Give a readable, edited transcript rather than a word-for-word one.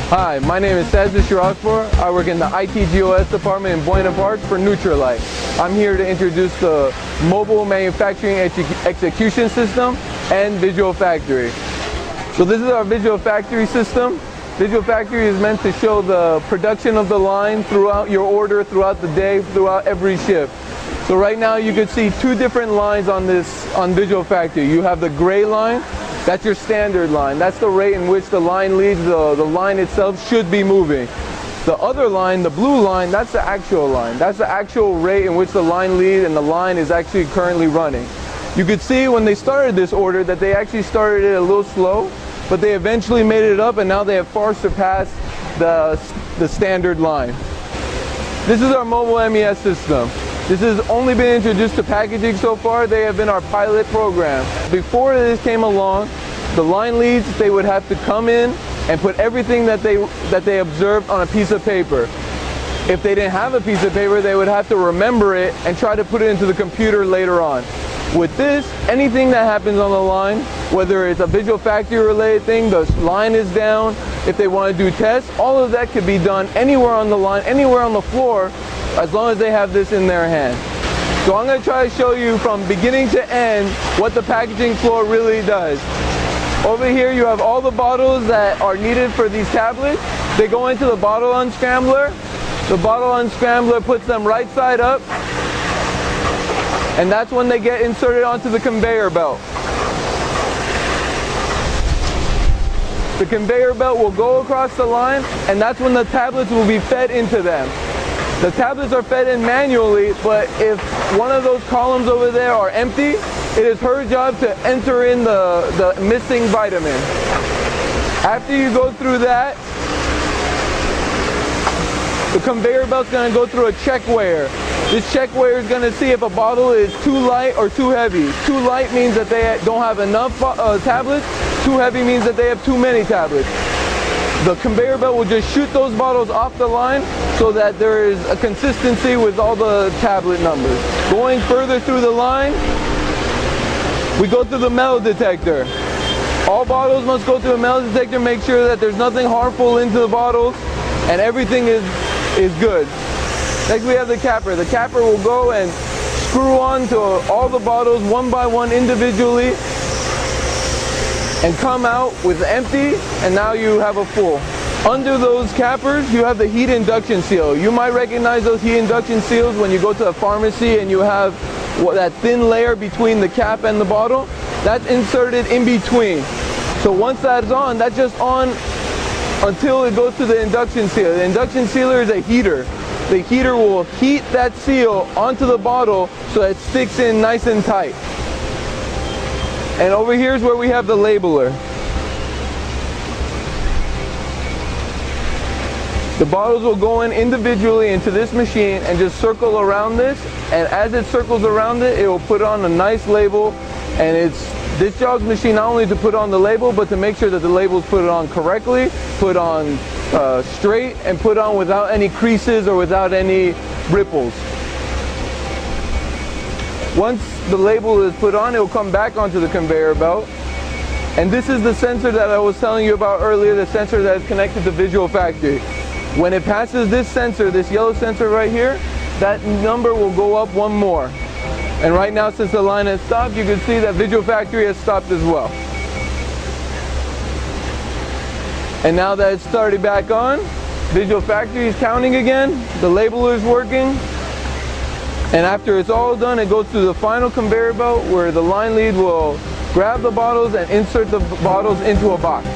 Hi, my name is Sazis Shirazpur. I work in the ITGOS department in Buena Park for Nutrilite. I'm here to introduce the Mobile Manufacturing Execution System and Visual Factory. So this is our Visual Factory system. Visual Factory is meant to show the production of the line throughout your order, throughout the day, throughout every shift. So right now you can see two different lines on Visual Factory. You have the gray line. That's your standard line. That's the rate in which the line leads. The line itself should be moving. The other line, the blue line, that's the actual line. That's the actual rate in which the line leads and the line is actually currently running. You could see when they started this order that they actually started it a little slow, but they eventually made it up and now they have far surpassed the standard line. This is our mobile MES system. This has only been introduced to packaging so far. They have been our pilot program. Before this came along, the line leads, they would have to come in and put everything that they observed on a piece of paper. If they didn't have a piece of paper, they would have to remember it and try to put it into the computer later on. With this, anything that happens on the line, whether it's a Visual Factory related thing, the line is down, if they want to do tests, all of that could be done anywhere on the line, anywhere on the floor, as long as they have this in their hand. So I'm going to try to show you from beginning to end what the packaging floor really does. Over here you have all the bottles that are needed for these tablets. They go into the bottle unscrambler. The bottle unscrambler puts them right side up, and that's when they get inserted onto the conveyor belt. The conveyor belt will go across the line, and that's when the tablets will be fed into them. The tablets are fed in manually, but if one of those columns over there are empty, it is her job to enter in the missing vitamin. After you go through that, the conveyor belt's going to go through a check weigher. This check weigher is going to see if a bottle is too light or too heavy. Too light means that they don't have enough tablets. Too heavy means that they have too many tablets. The conveyor belt will just shoot those bottles off the line so that there is a consistency with all the tablet numbers. Going further through the line, we go through the metal detector. All bottles must go through a metal detector, make sure that there's nothing harmful into the bottles and everything is good. Next we have the capper. The capper will go and screw on to all the bottles one by one individually and come out with empty, and now you have a full. Under those cappers, you have the heat induction seal. You might recognize those heat induction seals when you go to a pharmacy and you have that thin layer between the cap and the bottle. That's inserted in between. So once that's on, that's just on until it goes to the induction seal. The induction sealer is a heater. The heater will heat that seal onto the bottle so that it sticks in nice and tight. And over here is where we have the labeler. The bottles will go in individually into this machine and just circle around this, and as it circles around it, it will put on a nice label, and it's this job's machine not only to put on the label, but to make sure that the label is put on correctly, put on straight, and put on without any creases or without any ripples. Once the label is put on, it will come back onto the conveyor belt. And this is the sensor that I was telling you about earlier, the sensor that is connected to Visual Factory. When it passes this sensor, this yellow sensor right here, that number will go up one more. And right now, since the line has stopped, you can see that Visual Factory has stopped as well. And now that it's started back on, Visual Factory is counting again, the labeler is working. And after it's all done, it goes to the final conveyor belt where the line lead will grab the bottles and insert the bottles into a box.